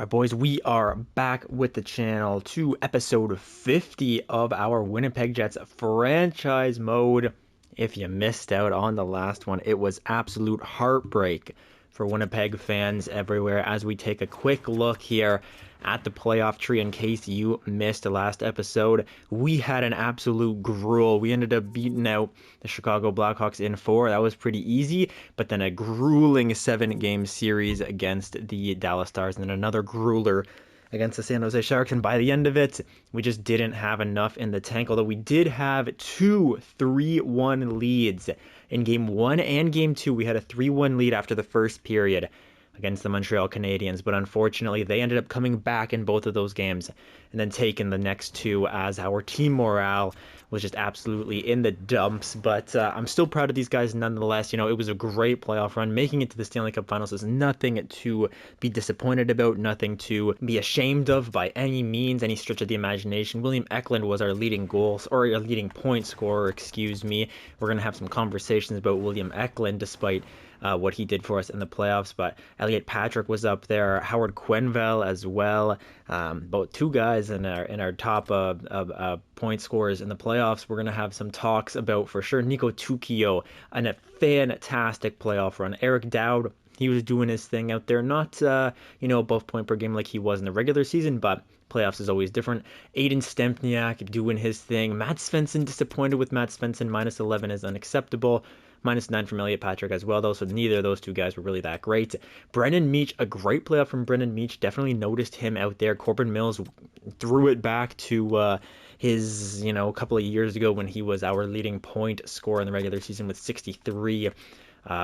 Alright boys, we are back with the channel to episode 50 of our Winnipeg Jets Franchise Mode. If you missed out on the last one, it was absolute heartbreak for Winnipeg fans everywhere as we take a quick look here at the playoff tree. In case you missed the last episode, we had an absolute gruel. We ended up beating out the Chicago Blackhawks in 4. That was pretty easy, but then a grueling 7-game series against the Dallas Stars, and then another grueler against the San Jose Sharks, and by the end of it, we just didn't have enough in the tank, although we did have 2 3-1 leads. In Game 1 and Game 2, we had a 3-1 lead after the first period against the Montreal Canadiens, but unfortunately, they ended up coming back in both of those games and then taking the next 2 as our team morale was just absolutely in the dumps. But I'm still proud of these guys nonetheless. You know, it was a great playoff run. Making it to the Stanley Cup Finals is nothing to be disappointed about, nothing to be ashamed of by any means, any stretch of the imagination. William Eklund was our leading point scorer, excuse me. We're going to have some conversations about William Eklund despite what he did for us in the playoffs, but Elliot Patrick was up there, Howard Quenneville as well. Both 2 guys in our top point scorers in the playoffs. We're gonna have some talks about for sure. Nico Tukio and a fantastic playoff run. Eric Dowd, he was doing his thing out there, not above point per game like he was in the regular season, but playoffs is always different. Aiden Stempniak doing his thing. Matt Svensson, disappointed with Matt Svensson. -11 is unacceptable. -9 from Elliot Patrick as well, though, so neither of those 2 guys were really that great. Brendan Meach, a great playoff from Brendan Meach. Definitely noticed him out there. Corbin Mills threw it back to his, a couple of years ago when he was our leading point scorer in the regular season with 63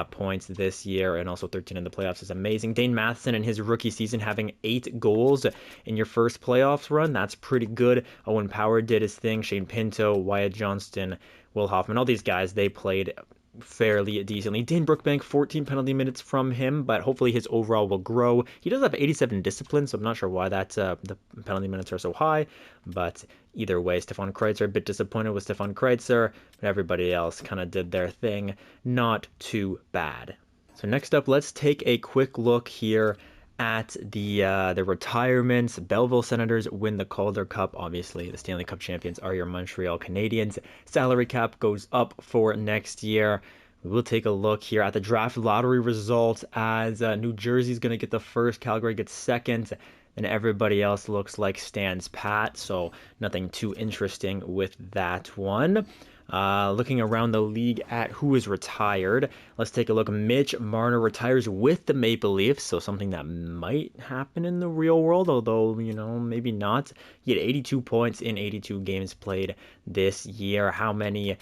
points this year, and also 13 in the playoffs is amazing. Dane Matheson in his rookie season having 8 goals in your first playoffs run, that's pretty good. Owen Power did his thing. Shane Pinto, Wyatt Johnston, Will Hoffman, all these guys, they played fairly decently. Dane Brookbank, 14 penalty minutes from him, but hopefully his overall will grow. He does have 87 discipline, so I'm not sure why that's the penalty minutes are so high, but either way, Stefan Kreitzer, a bit disappointed with Stefan Kreitzer, but everybody else kind of did their thing. Not too bad. So next up, let's take a quick look here at the retirements. Belleville Senators win the Calder Cup. Obviously, the Stanley Cup champions are your Montreal Canadiens. Salary cap goes up for next year. We'll take a look here at the draft lottery results as New Jersey's going to get the first, Calgary gets second, and everybody else looks like stands pat, so nothing too interesting with that one. Looking around the league at who is retired, let's take a look. Mitch Marner retires with the Maple Leafs, so something that might happen in the real world, although, maybe not. He had 82 points in 82 games played this year. How many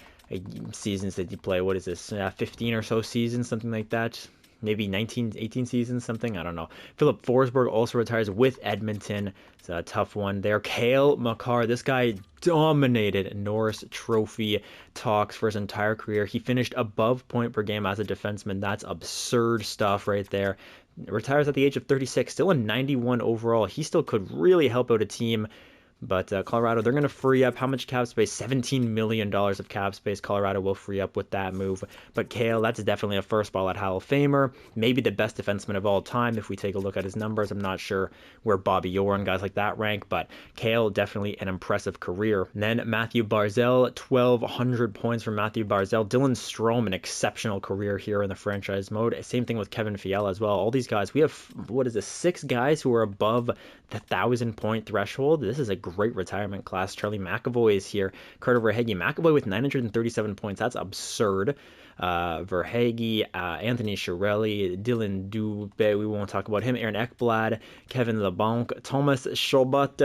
seasons did he play? What is this, 15 or so seasons, something like that? Maybe 19, 18 seasons, something, I don't know. Philip Forsberg also retires with Edmonton. It's a tough one there. Cale Makar, this guy dominated Norris Trophy talks for his entire career. He finished above point per game as a defenseman. That's absurd stuff right there. Retires at the age of 36, still a 91 overall. He still could really help out a team. But Colorado, they're going to free up how much cap space? $17 million of cap space Colorado will free up with that move. But Cale, that's definitely a first ballot Hall of Famer. Maybe the best defenseman of all time if we take a look at his numbers. I'm not sure where Bobby Orr and guys like that rank, but Cale, definitely an impressive career. And then Matthew Barzal, 1,200 points from Matthew Barzal. Dylan Strome, an exceptional career here in the franchise mode. Same thing with Kevin Fiala as well. All these guys, we have, 6 guys who are above the 1,000-point threshold. This is a great retirement class. Charlie McAvoy is here. Carter Verhaeghe. McAvoy with 937 points. That's absurd. Verhaeghe, Anthony Chiarelli, Dylan Dubé, we won't talk about him, Aaron Ekblad, Kevin LeBlanc, Thomas Chabot,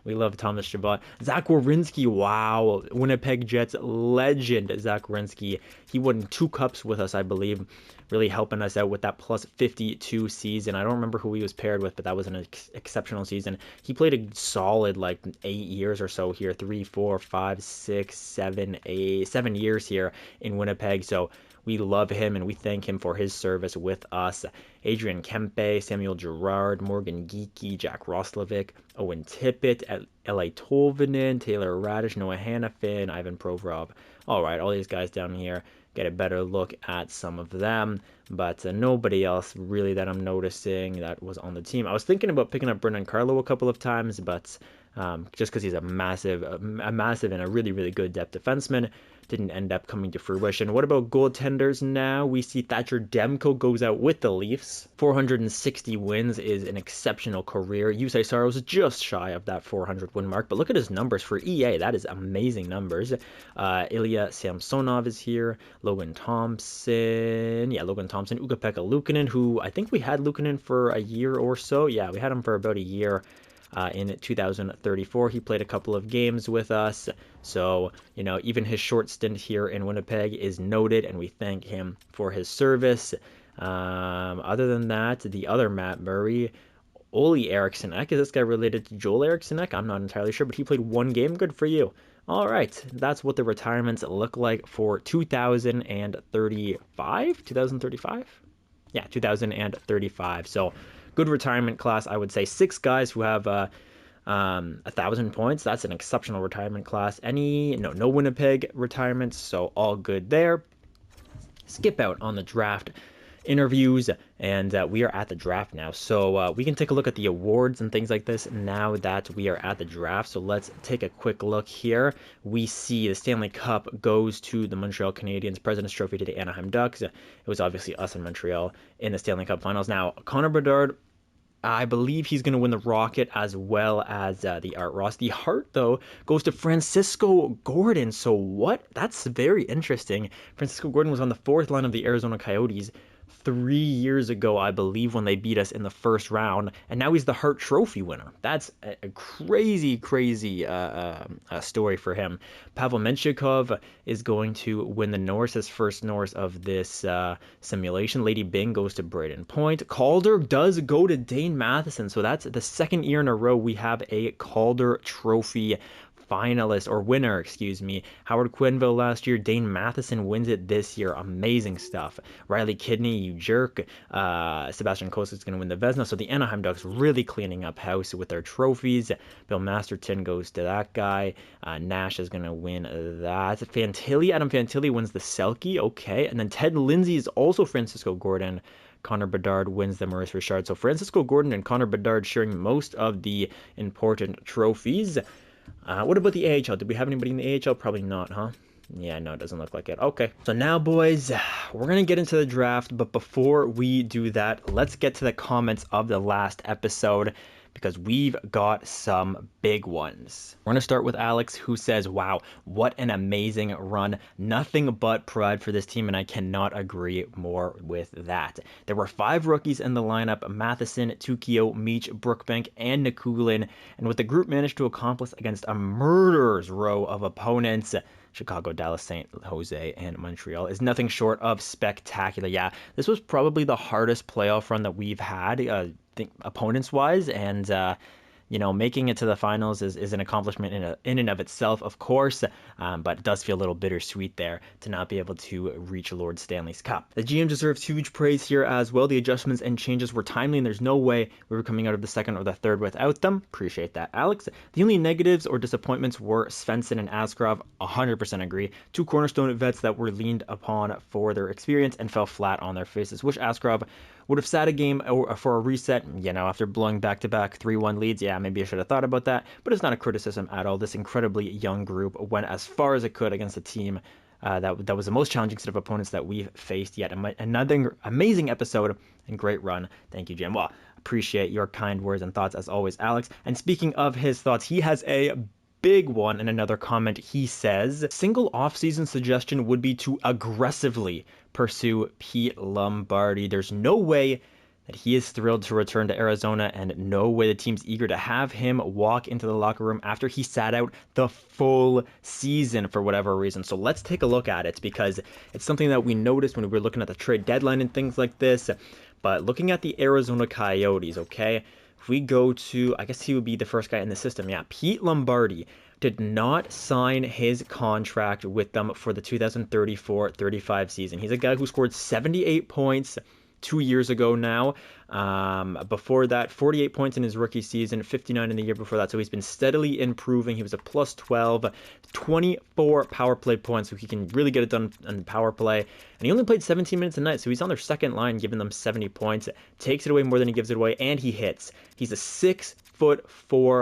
we love Thomas Chabot, Zach Werenski, wow, Winnipeg Jets legend, Zach Werenski, he won 2 cups with us, I believe, really helping us out with that plus 52 season. I don't remember who he was paired with, but that was an exceptional season. He played a solid 8 years or so here, 3, 4, 5, 6, 7, 8, 7 years here in Winnipeg. So we love him and we thank him for his service with us. Adrian Kempe, Samuel Girard, Morgan Geekie, Jack Roslovic, Owen Tippett, L.A. Tolvanen, Taylor Radish, Noah Hannafin, Ivan Provorov. All right, all these guys down here. get a better look at some of them. But nobody else really that I'm noticing that was on the team. I was thinking about picking up Brendan Carlo a couple of times, but just because he's a massive and a really, really good depth defenseman, didn't end up coming to fruition. What about goaltenders now? We see Thatcher Demko goes out with the Leafs. 460 wins is an exceptional career. Yusei Saros just shy of that 400 win mark, but look at his numbers for EA. That is amazing numbers. Ilya Samsonov is here. Logan Thompson, Ukko-Pekka Luukkonen, who I think we had Luukkonen for a year or so. Yeah, we had him for about a year. In 2034, he played a couple of games with us. So, even his short stint here in Winnipeg is noted, and we thank him for his service. Other than that, the other Matt Murray, Olli Erikssonek, is this guy related to Joel Erikssonek? I'm not entirely sure, but he played one game. Good for you. All right, that's what the retirements look like for 2035? 2035? Yeah, 2035. So, good retirement class, I would say. 6 guys who have 1,000 points. That's an exceptional retirement class. No Winnipeg retirements, so all good there. Skip out on the draft interviews, and we are at the draft now. So we can take a look at the awards and things like this now that we are at the draft. So let's take a quick look here. We see the Stanley Cup goes to the Montreal Canadiens, President's Trophy to the Anaheim Ducks. It was obviously us in Montreal in the Stanley Cup Finals. Now, Connor Bedard, I believe he's going to win the Rocket as well as the Art Ross. The Hart, though, goes to Francisco Gordon. So what? That's very interesting. Francisco Gordon was on the 4th line of the Arizona Coyotes 3 years ago, I believe, when they beat us in the first round, and now he's the Hart Trophy winner. That's a crazy story for him. Pavel Menchikov is going to win the Norris, his first Norris of this simulation. Lady Byng goes to Braden Point. Calder does go to Dane Matheson, so that's the 2nd year in a row we have a Calder Trophy finalist or winner, excuse me. Howard Quenneville last year. Dane Matheson wins it this year. Amazing stuff. Riley Kidney, you jerk. Sebastian Costa is going to win the Vezina. So the Anaheim Ducks really cleaning up house with their trophies. Bill Masterton goes to that guy. Nash is going to win that. Adam Fantilli wins the Selke. Okay. And then Ted Lindsay is also Francisco Gordon. Connor Bedard wins the Maurice Richard. So Francisco Gordon and Connor Bedard sharing most of the important trophies. What about the AHL? Did we have anybody in the AHL? Probably not, huh? Yeah, no, it doesn't look like it. Okay, so now, boys, we're going to get into the draft, but before we do that, let's get to the comments of the last episode, because we've got some big ones. We're going to start with Alex, who says, wow, what an amazing run. Nothing but pride for this team, and I cannot agree more with that. There were 5 rookies in the lineup: Matheson, Tukio, Meach, Brookbank, and Nikulin, and what the group managed to accomplish against a murderer's row of opponents, Chicago, Dallas, San Jose, and Montreal, is nothing short of spectacular. Yeah, this was probably the hardest playoff run that we've had, opponents-wise, and making it to the finals is an accomplishment in and of itself, of course, but it does feel a little bittersweet there to not be able to reach Lord Stanley's Cup. The GM deserves huge praise here as well. The adjustments and changes were timely, and there's no way we were coming out of the second or the third without them. Appreciate that, Alex. The only negatives or disappointments were Svensson and Askarov. 100% agree. 2 cornerstone vets that were leaned upon for their experience and fell flat on their faces. Wish Askarov would have sat a game for a reset, after blowing back-to-back 3-1 leads. Yeah, maybe I should have thought about that, but it's not a criticism at all. This incredibly young group went as far as it could against a team that was the most challenging set of opponents that we've faced yet. Another amazing episode and great run. Thank you, Jim. Well, appreciate your kind words and thoughts as always, Alex. And speaking of his thoughts, he has a big one in another comment. He says, single offseason suggestion would be to aggressively pursue Pete Lombardi. There's no way that he is thrilled to return to Arizona, and no way the team's eager to have him walk into the locker room after he sat out the full season for whatever reason. So let's take a look at it, because it's something that we noticed when we were looking at the trade deadline and things like this. But looking at the Arizona Coyotes, okay, if we go to, I guess he would be the first guy in the system. Yeah, Pete Lombardi did not sign his contract with them for the 2034-35 season. He's a guy who scored 78 points, 2 years ago now. Before that, 48 points in his rookie season, 59 in the year before that. So he's been steadily improving. He was a plus 12, 24 power play points, so he can really get it done on the power play. And he only played 17 minutes a night, so he's on their second line, giving them 70 points. Takes it away more than he gives it away, and he hits. He's a 6'4"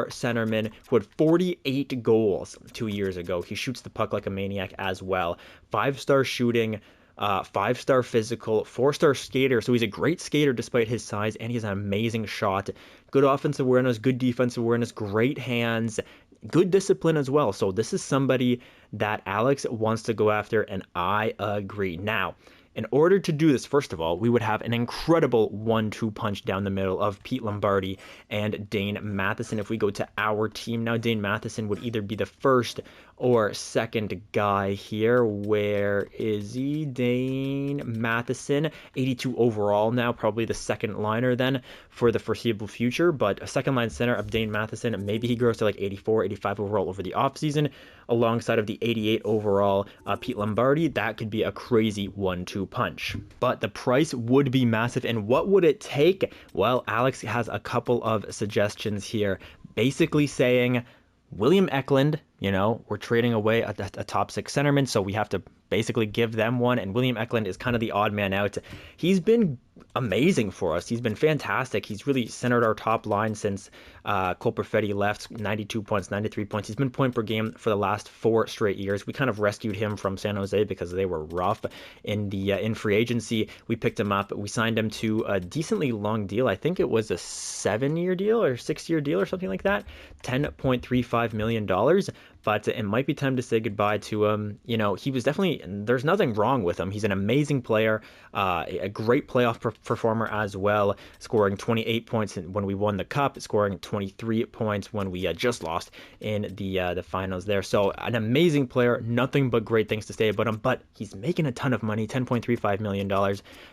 centerman who had 48 goals 2 years ago. He shoots the puck like a maniac as well. 5-star shooting. 5-star physical, 4-star skater. So he's a great skater despite his size, and he has an amazing shot. Good offensive awareness, good defensive awareness, great hands, good discipline as well. So this is somebody that Alex wants to go after, and I agree. Now, in order to do this, first of all, we would have an incredible 1-2 punch down the middle of Pete Lombardi and Dane Matheson. If we go to our team now, Dane Matheson would either be the first or second guy here. Where is he? Dane Matheson, 82 overall now, probably the second liner then for the foreseeable future, but a second line center of Dane Matheson, maybe he grows to like 84, 85 overall over the offseason, alongside of the 88 overall Pete Lombardi. That could be a crazy 1-2 punch. But the price would be massive, and what would it take? Well, Alex has a couple of suggestions here, basically saying William Eklund, we're trading away a top 6 centerman, so we have to basically give them one, and William Eklund is kind of the odd man out. He's been amazing for us. He's been fantastic. He's really centered our top line since Cole Perfetti left. 92 points, 93 points. He's been point per game for the last 4 straight years. We kind of rescued him from San Jose because they were rough in free agency. We picked him up. We signed him to a decently long deal. I think it was a 7-year deal or 6-year deal or something like that. $10.35 million. But it might be time to say goodbye to him. He was definitely, there's nothing wrong with him. He's an amazing player, a great playoff performer as well, scoring 28 points when we won the cup, scoring 23 points when we just lost in the finals there. So an amazing player, nothing but great things to say about him, but he's making a ton of money, $10.35 million.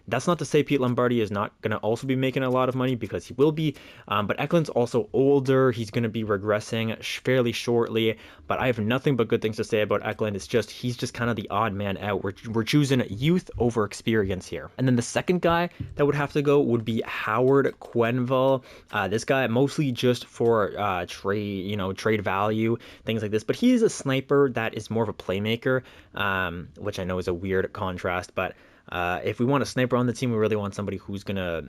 That's not to say Pete Lombardi is not going to also be making a lot of money, because he will be, but Eklund's also older. He's going to be regressing fairly shortly, but I have nothing but good things to say about Eklund. He's just kind of the odd man out. We're choosing youth over experience here. And then the second guy that would have to go would be Howard Quenneville. This guy mostly just for trade value, things like this. But he is a sniper that is more of a playmaker, which I know is a weird contrast, but if we want a sniper on the team, we really want somebody who's going to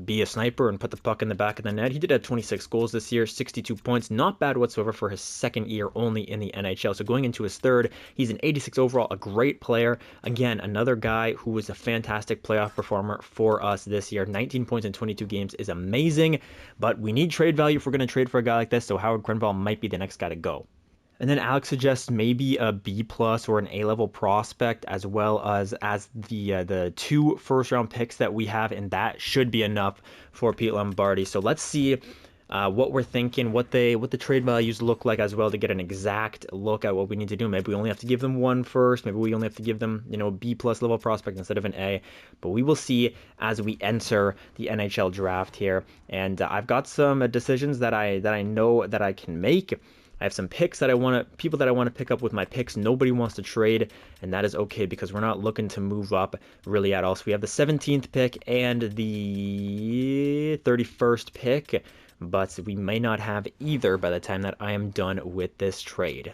be a sniper and put the puck in the back of the net. He did have 26 goals this year, 62 points. Not bad whatsoever for his second year only in the NHL. So going into his third, he's an 86 overall, a great player. Again, another guy who was a fantastic playoff performer for us this year. 19 points in 22 games is amazing, but we need trade value if we're going to trade for a guy like this. So Howard Quenneville might be the next guy to go. And then Alex suggests maybe a B+ or an A-level prospect, as well as the 2 first-round picks that we have, and that should be enough for Pete Lombardi. So let's see what we're thinking, what the trade values look like as well, to get an exact look at what we need to do. Maybe we only have to give them 1 first. Maybe we only have to give them a B+ level prospect instead of an A. But we will see as we enter the NHL draft here. And I've got some decisions that I know that I can make. I have some picks that people that I want to pick up with my picks. Nobody wants to trade, and that is okay because we're not looking to move up really at all. So we have the 17th pick and the 31st pick, but we may not have either by the time that I am done with this trade.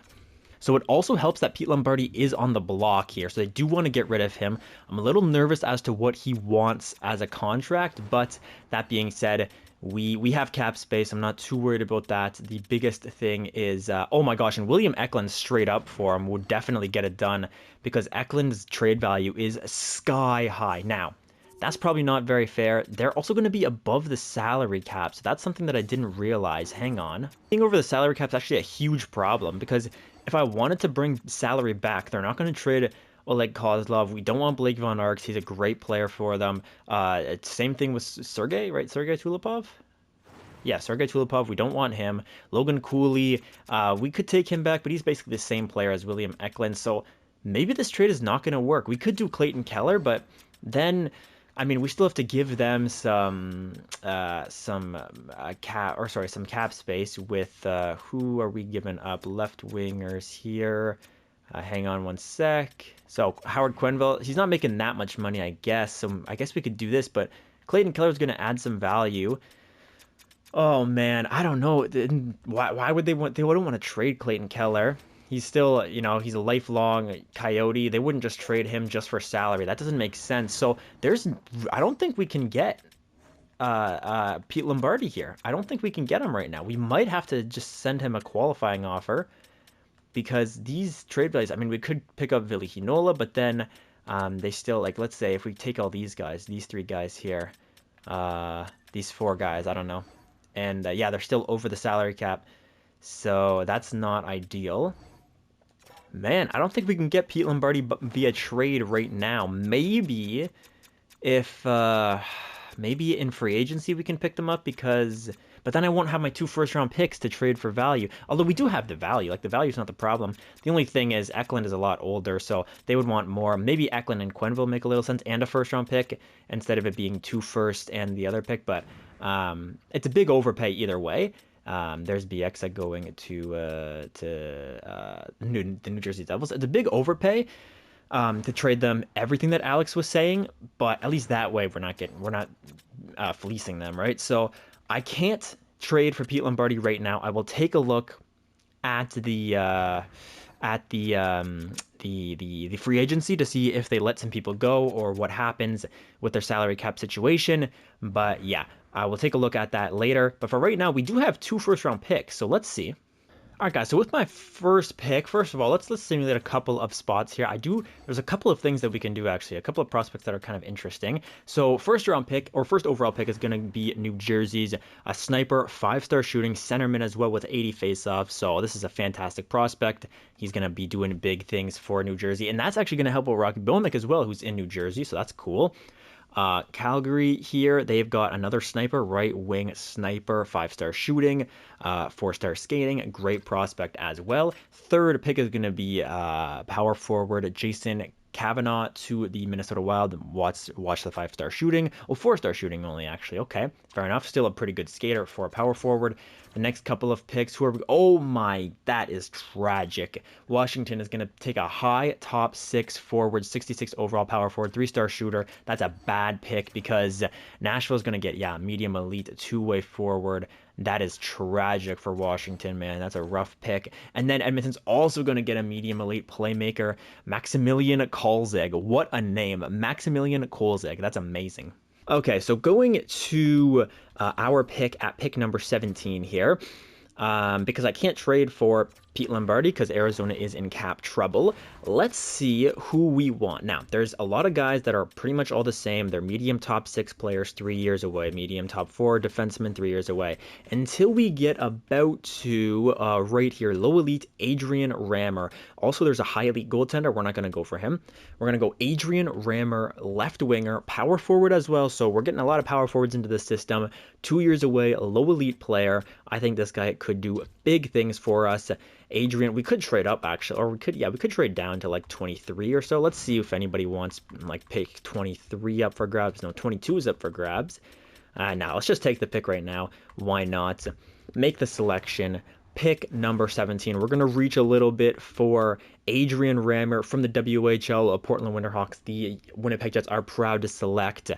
So it also helps that Pete Lombardi is on the block here, so they do want to get rid of him. I'm a little nervous as to what he wants as a contract, but that being said, we have cap space. I'm not too worried about that. The biggest thing is, oh my gosh, and William Eklund straight up for him would definitely get it done, because Eklund's trade value is sky high. Now, that's probably not very fair. They're also going to be above the salary cap, so that's something that I didn't realize. Hang on. Being over the salary cap is actually a huge problem, because if I wanted to bring salary back, they're not going to trade Oleg Kozlov. We don't want Blake Von Arx. He's a great player for them. Same thing with Sergei, right? Sergei Tulipov? Yeah, Sergei Tulipov. We don't want him. Logan Cooley. We could take him back, but he's basically the same player as William Eklund. So maybe this trade is not going to work. We could do Clayton Keller, but then, I mean, we still have to give them some cap space with who are we giving up? Left wingers here. Hang on one sec. So Howard Quenneville, he's not making that much money, I guess. So I guess we could do this, but Clayton Keller's going to add some value. Oh man, I don't know. Why would they want? They wouldn't want to trade Clayton Keller. He's still, he's a lifelong Coyote. They wouldn't just trade him just for salary. That doesn't make sense. So I don't think we can get Pete Lombardi here. I don't think we can get him right now. We might have to just send him a qualifying offer because these trade values. I mean, we could pick up Ville Heinola, but then they still let's say if we take all these guys, these three guys here, these four guys, I don't know. And yeah, they're still over the salary cap. So that's not ideal. Man, I don't think we can get Pete Lombardi via trade right now. Maybe if, maybe in free agency we can pick them up but then I won't have my 2 first-round picks to trade for value. Although we do have the value. The value's not the problem. The only thing is Eklund is a lot older, so they would want more. Maybe Eklund and Quenneville make a little sense and a first-round pick instead of it being 2 first and the other pick. But it's a big overpay either way. There's Bieksa going to the New Jersey Devils. It's a big overpay to trade them everything that Alex was saying, but at least that way we're not fleecing them, right? So I can't trade for Pete Lombardi right now. I will take a look at the free agency to see if they let some people go or what happens with their salary cap situation. But yeah, I will take a look at that later. But for right now, we do have 2 first-round picks, so let's see. All right, guys, so with my first pick, first of all, let's simulate a couple of spots here. There's a couple of things that we can do, actually, a couple of prospects that are kind of interesting. So first overall pick is going to be New Jersey's sniper, 5-star shooting, centerman as well with 80 faceoffs. So this is a fantastic prospect. He's going to be doing big things for New Jersey, and that's actually going to help out Rocky Bonek as well, who's in New Jersey, so that's cool. Calgary here, they've got another sniper, right wing sniper, 5-star shooting, 4-star skating, great prospect as well. Third pick is going to be power forward Jason Kavanaugh to the Minnesota Wild. Watch the 5-star shooting. Oh, 4-star shooting only, actually. Okay, fair enough. Still a pretty good skater for a power forward. The next couple of picks, oh my, that is tragic. Washington is going to take a high top 6 forward, 66 overall power forward, 3-star shooter. That's a bad pick because Nashville is going to get, medium elite 2-way forward. That is tragic for Washington, man. That's a rough pick. And then Edmonton's also going to get a medium elite playmaker, Maximilian Kolzig. What a name, Maximilian Kolzig. That's amazing. Okay, so going to our pick at pick number 17 here, because I can't trade for Pete Lombardi because Arizona is in cap trouble. Let's see who we want. Now, there's a lot of guys that are pretty much all the same. They're medium top 6 players 3 years away, medium top 4 defensemen 3 years away. Until we get about to right here, low elite Adrian Rammer. Also, there's a high elite goaltender. We're not going to go for him. We're going to go Adrian Rammer, left winger, power forward as well. So we're getting a lot of power forwards into the system. 2 years away, a low elite player. I think this guy could do big things for us. Adrian, we could trade up actually, or we could trade down to 23 or so. Let's see if anybody wants pick 23 up for grabs. No, 22 is up for grabs. Now let's just take the pick right now. Why not? Make the selection. Pick number 17. We're going to reach a little bit for Adrian Rammer from the WHL, Portland Winterhawks. The Winnipeg Jets are proud to select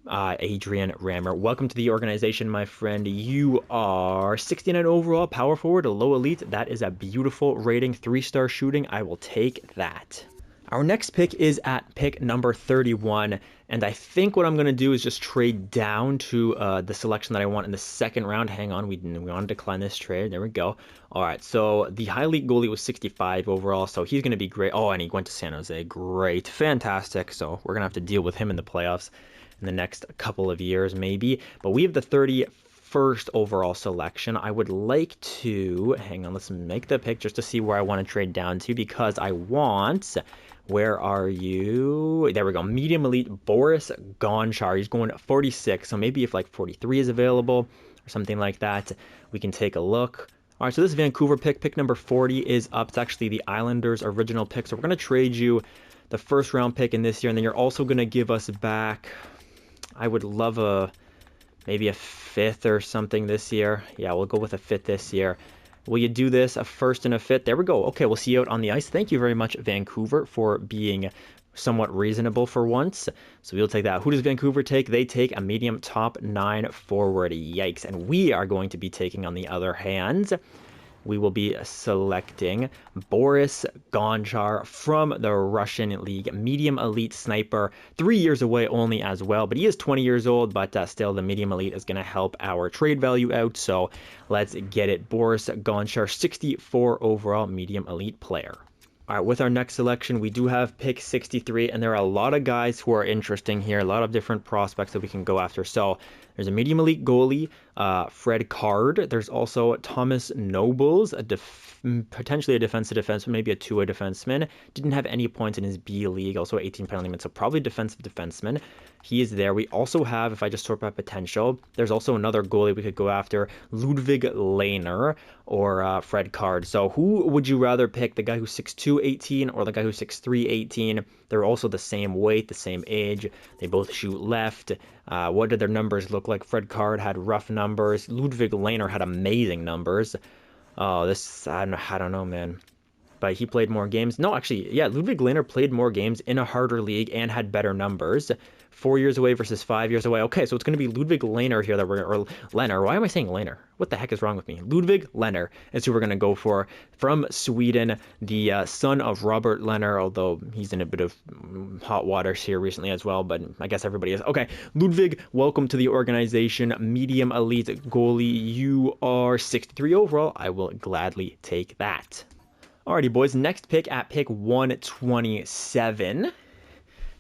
Adrian Rammer. Welcome to the organization, my friend. You are 69 overall, power forward, a low elite. That is a beautiful rating, 3-star shooting. I will take that. Our next pick is at pick number 31, and I think what I'm going to do is just trade down to the selection that I want in the second round. Hang on, we want to decline this trade. There we go. All right, so the high elite goalie was 65 overall, so he's going to be great. Oh, and he went to San Jose. Great. Fantastic. So we're going to have to deal with him in the playoffs in the next couple of years maybe. But we have the 31st overall selection. I would like to, hang on, let's make the pick just to see where I want to trade down to, because I want, where are you? There we go. Medium elite Boris Gonchar. He's going 46. So maybe if 43 is available or something like that, we can take a look. All right, so this Vancouver pick number 40 is up. It's actually the Islanders' original pick. So we're going to trade you the first round pick in this year, and then you're also going to give us back, I would love maybe a 5th or something this year. Yeah, we'll go with a 5th this year. Will you do this, a 1st and a 5th? There we go. Okay, we'll see you out on the ice. Thank you very much, Vancouver, for being somewhat reasonable for once. So we'll take that. Who does Vancouver take? They take a medium top 9 forward. Yikes. And we are going to be taking, on the other hand, we will be selecting Boris Gonchar from the Russian League, medium elite sniper, 3 years away only as well, but he is 20 years old, but still the medium elite is going to help our trade value out, so let's get it. Boris Gonchar, 64 overall medium elite player. All right, with our next selection, we do have pick 63, and there are a lot of guys who are interesting here, a lot of different prospects that we can go after. So there's a medium elite goalie, Fred Card. There's also Thomas Nobles, potentially a defensive defenseman, maybe a two-way defenseman. Didn't have any points in his B league, also 18 penalty minutes, so probably defensive defenseman. He is there. We also have, if I just sort by potential, there's also another goalie we could go after, Ludwig Lehner or Fred Card. So who would you rather pick, the guy who's 6'2", 18, or the guy who's 6'3", 18? They're also the same weight, the same age. They both shoot left. What did their numbers look like? Fred Card had rough numbers. Ludwig Lehner had amazing numbers. Oh, this, I don't know, man. But he played more games. No, actually, yeah, Ludwig Lehner played more games in a harder league and had better numbers. 4 years away versus 5 years away. Okay, so it's going to be Ludwig Lehner here or Lehner. Why am I saying Lehner? What the heck is wrong with me? Ludwig Lehner is who we're going to go for from Sweden, the son of Robert Lehner, although he's in a bit of hot waters here recently as well, but I guess everybody is. Okay, Ludwig, welcome to the organization. Medium elite goalie. You are 63 overall. I will gladly take that. Alrighty, boys, next pick at pick 127.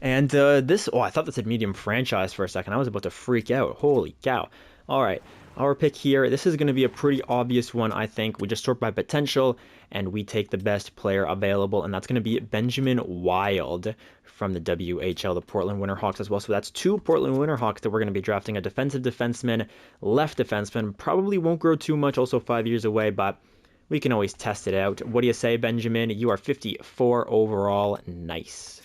And this, I thought this said medium franchise for a second. I was about to freak out. Holy cow. All right, our pick here, this is going to be a pretty obvious one, I think. We just sort by potential, and we take the best player available, and that's going to be Benjamin Wild from the WHL, the Portland Winterhawks as well. So that's 2 Portland Winterhawks that we're going to be drafting, a defensive defenseman, left defenseman. Probably won't grow too much, also 5 years away, but we can always test it out. What do you say, Benjamin? You are 54 overall. Nice.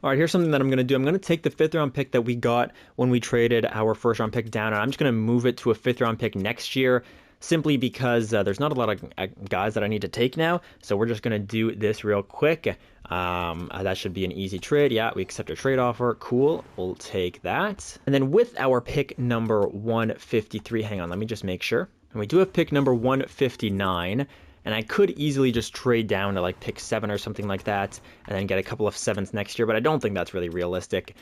All right, here's something that I'm going to do. I'm going to take the 5th round pick that we got when we traded our 1st round pick down, and I'm just going to move it to a 5th round pick next year, simply because there's not a lot of guys that I need to take now. So we're just going to do this real quick. That should be an easy trade. Yeah, we accept a trade offer. Cool. We'll take that. And then with our pick number 153, hang on, let me just make sure. And we do have pick number 159. And I could easily just trade down to like pick 7 or something like that and then get a couple of 7s next year, but I don't think that's really realistic.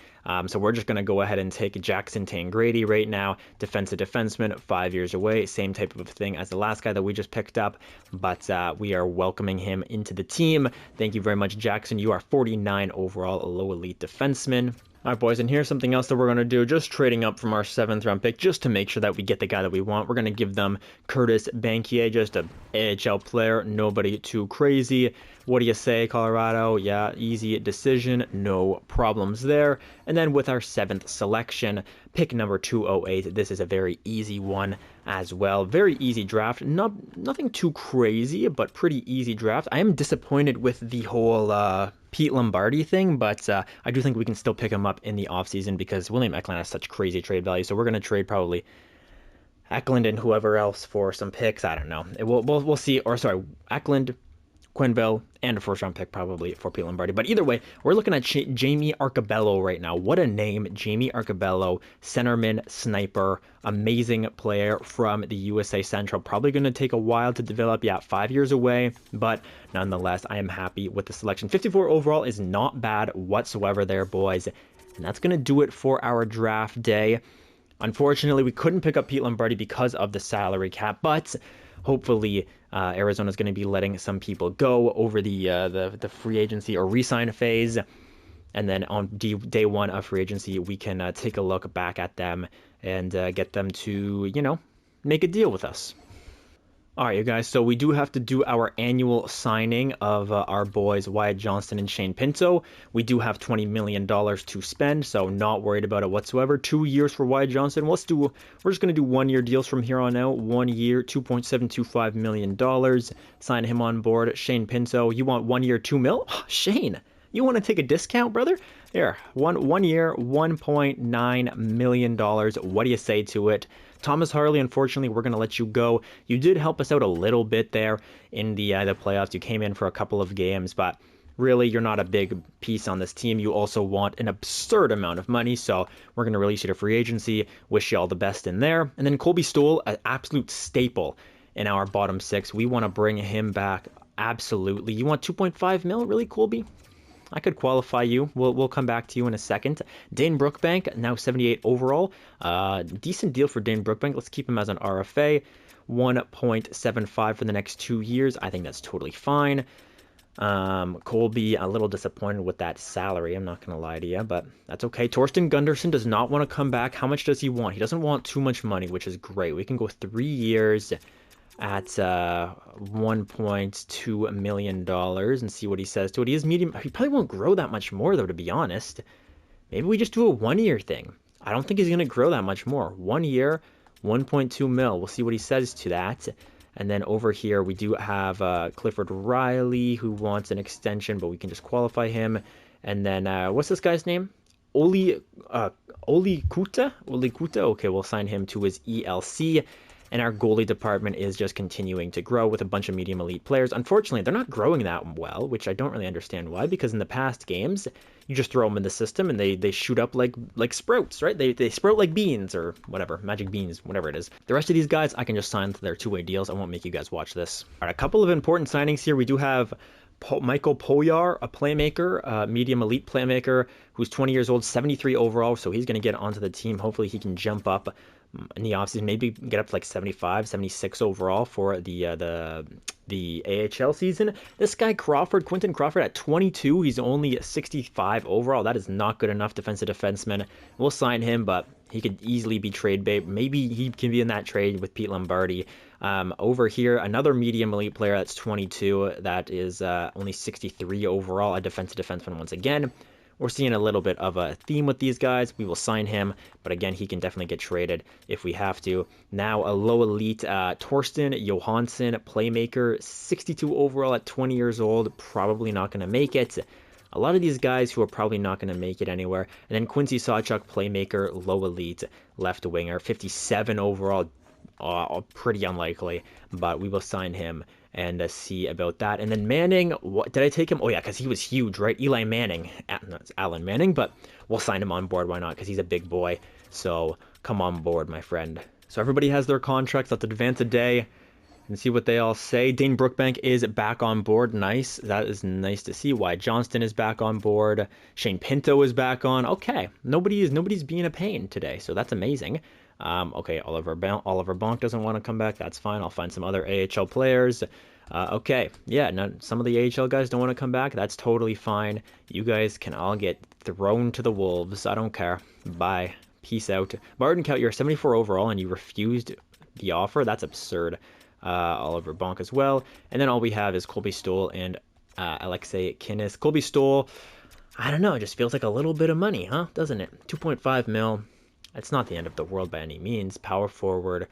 So we're just going to go ahead and take Jackson Tangrady right now, defensive defenseman, 5 years away, same type of thing as the last guy that we just picked up, but we are welcoming him into the team. Thank you very much, Jackson. You are 49 overall, a low elite defenseman. All right, boys, and here's something else that we're going to do, just trading up from our 7th round pick, just to make sure that we get the guy that we want. We're going to give them Curtis Bankier, just a AHL player, nobody too crazy. What do you say, Colorado? Yeah, easy decision, no problems there. And then with our 7th selection, pick number 208, this is a very easy one as well. Very easy draft, nothing too crazy, but pretty easy draft. I am disappointed with the whole Pete Lombardi thing, but I do think we can still pick him up in the offseason because William Eklund has such crazy trade value. So we're going to trade probably Eklund and whoever else for some picks. I don't know. We'll see. Or sorry, Eklund, Quenneville, and a 1st round pick probably for Pete Lombardi. But either way, we're looking at Jamie Arcabello right now. What a name, Jamie Arcabello, centerman, sniper, amazing player from the USA Central. Probably going to take a while to develop. Yeah, 5 years away, but nonetheless, I am happy with the selection. 54 overall is not bad whatsoever there, boys. And that's going to do it for our draft day. Unfortunately, we couldn't pick up Pete Lombardi because of the salary cap, but hopefully Arizona is going to be letting some people go over the free agency or re-sign phase. And then on day 1 of free agency, we can take a look back at them and get them to, make a deal with us. All right, you guys, so we do have to do our annual signing of our boys Wyatt Johnston and Shane Pinto. We do have $20 million to spend, so not worried about it whatsoever. 2 years for Wyatt Johnston. We're just going to do 1-year deals from here on out. 1 year, $2.725 million. Sign him on board. Shane Pinto, you want 1 year, $2 million? Oh, Shane, you want to take a discount, brother? Here, one year, $1.9 million. What do you say to it? Thomas Harley, unfortunately, we're going to let you go. You did help us out a little bit there in the playoffs. You came in for a couple of games, but really, you're not a big piece on this team. You also want an absurd amount of money, so we're going to release you to free agency. Wish you all the best in there. And then Colby Stoll, an absolute staple in our bottom six. We want to bring him back. Absolutely. You want 2.5 mil? Really, Colby? I could qualify you. We'll come back to you in a second. Dane Brookbank, now 78 overall. Decent deal for Dane Brookbank. Let's keep him as an RFA. 1.75 for the next 2 years. I think that's totally fine. Colby, a little disappointed with that salary. I'm not going to lie to you, but that's okay. Torsten Gunderson does not want to come back. How much does he want? He doesn't want too much money, which is great. We can go 3 years at $1.2 million and see what he says to it. He is medium. He probably won't grow that much more, though, to be honest. Maybe we just do a 1 year thing. I don't think he's going to grow that much more. 1 year, 1.2 mil. We'll see what he says to that. And then over here, we do have Clifford Riley, who wants an extension, but we can just qualify him. And then, what's this guy's name? Oli Kuta? Okay, we'll sign him to his ELC. And our goalie department is just continuing to grow with a bunch of medium elite players. Unfortunately, they're not growing that well, which I don't really understand why, because in the past games, you just throw them in the system and they shoot up like sprouts, right? They sprout like beans or whatever, magic beans, whatever it is. The rest of these guys, I can just sign to their two-way deals. I won't make you guys watch this. All right, a couple of important signings here. We do have Michael Poyar, a playmaker, medium elite playmaker, who's 20 years old, 73 overall, so he's going to get onto the team. Hopefully he can jump up in the offseason, maybe get up to like 75, 76 overall for the AHL season. This guy Quentin Crawford at 22, he's only 65 overall. That is not good enough defensive defenseman. We'll sign him, but he could easily be trade bait. Maybe he can be in that trade with Pete Lombardi. Over here, another medium elite player that's 22, that is only 63 overall, a defensive defenseman once again. We're seeing a little bit of a theme with these guys. We will sign him, but again, he can definitely get traded if we have to. Now, a low elite, Torsten Johansson, playmaker, 62 overall at 20 years old, probably not going to make it. A lot of these guys who are probably not going to make it anywhere. And then Quincy Sawchuk, playmaker, low elite, left winger, 57 overall, pretty unlikely, but we will sign him and see about that. And then Manning, what did I take him? Oh yeah, because he was huge, right? Eli Manning, not Alan Manning, but we'll sign him on board. Why not? Because he's a big boy. So come on board, my friend. So everybody has their contracts. Let's advance a day and see what they all say. Dane Brookbank is back on board. Nice. That is nice to see. Wyatt Johnston is back on board. Shane Pinto is back on. Okay, nobody's being a pain today, so that's amazing. Okay, Oliver Bonk doesn't want to come back. That's fine. I'll find some other AHL players. Okay, yeah, no, some of the AHL guys don't want to come back. That's totally fine. You guys can all get thrown to the wolves. I don't care. Bye. Peace out. Martin Kaut, you're 74 overall, and you refused the offer. That's absurd. Oliver Bonk as well. And then all we have is Colby Stoll and Alexei Kinnis. Colby Stoll, I don't know, it just feels like a little bit of money, huh? Doesn't it? 2.5 mil. It's not the end of the world by any means. Power forward,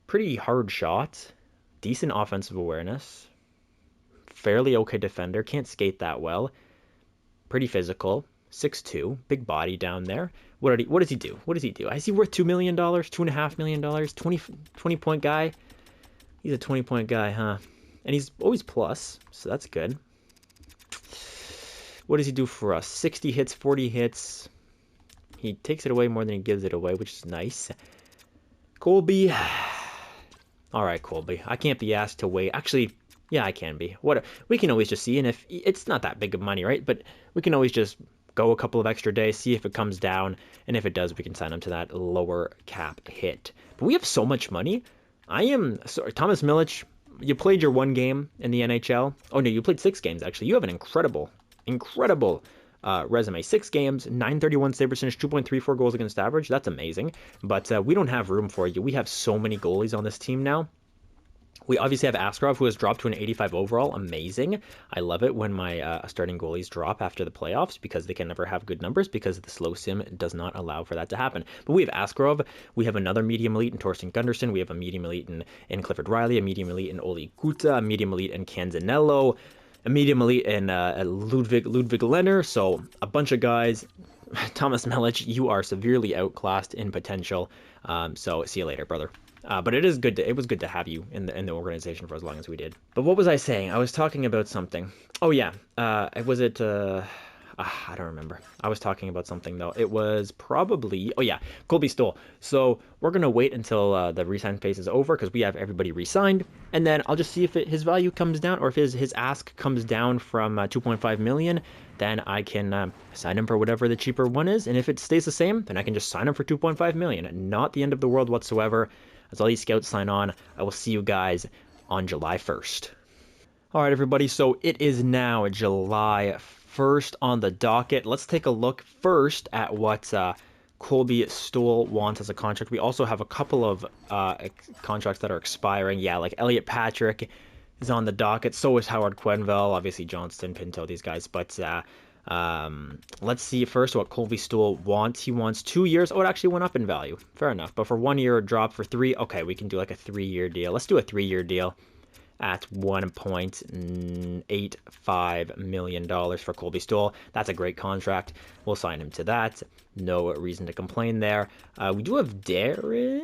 pretty hard shot, decent offensive awareness, fairly okay defender, can't skate that well, pretty physical, 6'2", big body down there. What does he do? Is he worth $2 million, $2.5 million, 20-point guy? He's a 20-point guy, huh? And he's always plus, so that's good. What does he do for us? 60 hits, 40 hits. He takes it away more than he gives it away, which is nice. Colby. All right, Colby. I can't be asked to wait. Actually, yeah, I can be. We can always just see, and if it's not that big of money, right? But we can always just go a couple of extra days, see if it comes down, and if it does, we can sign him to that lower cap hit. But we have so much money. Sorry, Thomas Milic, you played your 1 game in the NHL. Oh, no, you played 6 games, actually. You have an incredible resume. 6 games, 931 save percentage, 2.34 goals against average. That's amazing. But we don't have room for you. We have so many goalies on this team now. We obviously have Askarov, who has dropped to an 85 overall. Amazing. I love it when my starting goalies drop after the playoffs, because they can never have good numbers, because the slow sim does not allow for that to happen. But we have Askarov. We have another medium elite in Torsten Gunderson. We have a medium elite in Clifford Riley, a medium elite in Oli Kuta, a medium elite in Canzanello, a medium elite in Ludwig Lenner. So a bunch of guys. Thomas Milic, you are severely outclassed in potential. So see you later, brother. But it was good to have you in the organization for as long as we did. But what was I saying? I was talking about something. Oh yeah, was it? I don't remember. I was talking about something though. It was probably, oh yeah, Colby Stoll. So we're gonna wait until the resign phase is over because we have everybody re-signed, and then I'll just see if his value comes down or if his ask comes down from 2.5 million. Then I can sign him for whatever the cheaper one is, and if it stays the same, then I can just sign him for 2.5 million. Not the end of the world whatsoever. As all these scouts sign on, I will see you guys on July 1st. All right, everybody. So it is now July 1st on the docket. Let's take a look first at what Colby Stoll wants as a contract. We also have a couple of contracts that are expiring. Yeah, like Elliot Patrick is on the docket. So is Howard Quenneville, obviously Johnston, Pinto, these guys. But let's see first what Colby Stoll wants. He wants 2 years. Oh, it actually went up in value. Fair enough. But for 1 year, it dropped for 3. Okay, we can do like a 3-year deal. Let's do a 3-year deal at $1.85 million for Colby Stoll. That's a great contract. We'll sign him to that. No reason to complain there. We do have Darren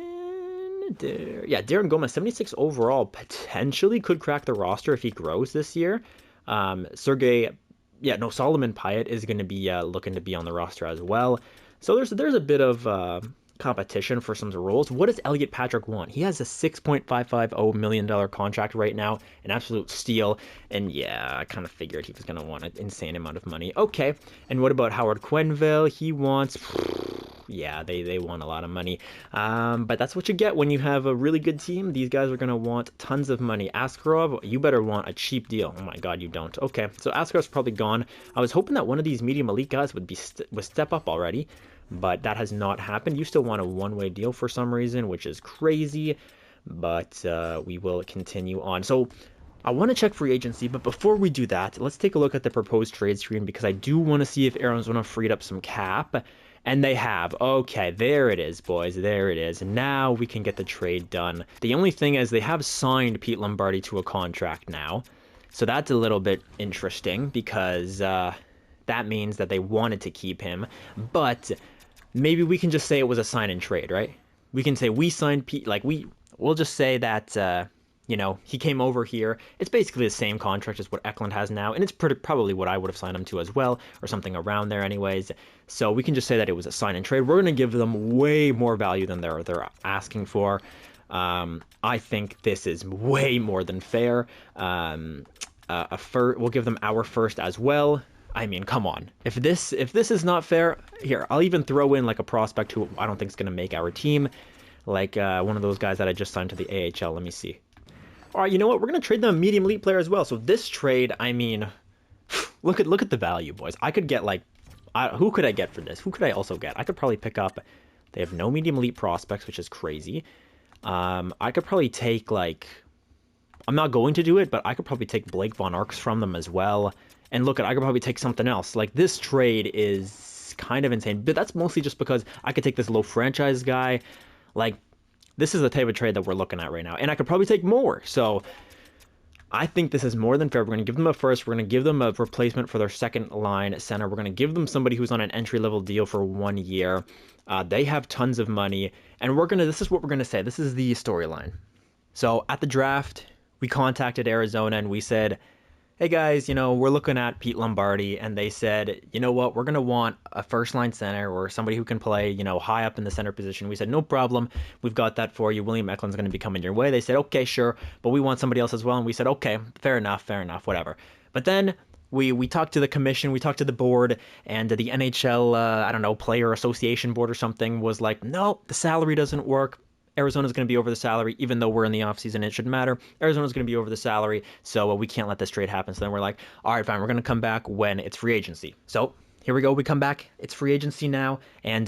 Gomez, 76 overall, potentially could crack the roster if he grows this year. Solomon Pyatt is going to be looking to be on the roster as well. So there's a bit of competition for some roles. What does Elliot Patrick want? He has a $6.550 million contract right now, an absolute steal. And yeah, I kind of figured he was going to want an insane amount of money. Okay, and what about Howard Quenneville? He wants... Yeah, they want a lot of money. But that's what you get when you have a really good team. These guys are going to want tons of money. Askarov, you better want a cheap deal. Oh my god, you don't. Okay, so Askarov's probably gone. I was hoping that one of these medium elite guys would step up already, but that has not happened. You still want a one-way deal for some reason, which is crazy, but we will continue on. So I want to check free agency, but before we do that, let's take a look at the proposed trade screen because I do want to see if Arizona freed up some cap. And they have. Okay, there it is, boys. There it is. Now we can get the trade done. The only thing is they have signed Pete Lombardi to a contract now. So that's a little bit interesting because that means that they wanted to keep him. But maybe we can just say it was a sign and trade, right? We can say we signed Pete. Like we'll just say that he came over here. It's basically the same contract as what Eklund has now, and it's probably what I would have signed him to as well, or something around there anyways. So we can just say that it was a sign and trade. We're going to give them way more value than they're asking for. I think this is way more than fair. We'll give them our first as well. I mean, come on. If this is not fair, here, I'll even throw in like a prospect who I don't think is going to make our team, like one of those guys that I just signed to the AHL. Let me see. All right, you know what? We're going to trade them a medium elite player as well. So this trade, I mean, look at the value, boys. I could get who could I get for this? Who could I also get? I could probably pick up, they have no medium elite prospects, which is crazy. I could probably take I'm not going to do it, but I could probably take Blake Von Arx from them as well. And I could probably take something else. Like this trade is kind of insane, but that's mostly just because I could take this low franchise guy. This is the type of trade that we're looking at right now. And I could probably take more. So I think this is more than fair. We're going to give them a first. We're going to give them a replacement for their second line center. We're going to give them somebody who's on an entry-level deal for 1 year. They have tons of money. And this is what we're going to say. This is the storyline. So at the draft, we contacted Arizona and we said, hey guys, we're looking at Pete Lombardi, and they said, you know what, we're going to want a first-line center or somebody who can play, high up in the center position. We said, no problem, we've got that for you. William Eklund's going to be coming your way. They said, okay, sure, but we want somebody else as well. And we said, okay, fair enough, whatever. But then we talked to the commission, we talked to the board, and the NHL, player association board or something was like, no, the salary doesn't work. Arizona's going to be over the salary, even though we're in the offseason, it shouldn't matter. Arizona's going to be over the salary, so we can't let this trade happen. So then we're like, all right, fine, we're going to come back when it's free agency. So here we go, we come back, it's free agency now, and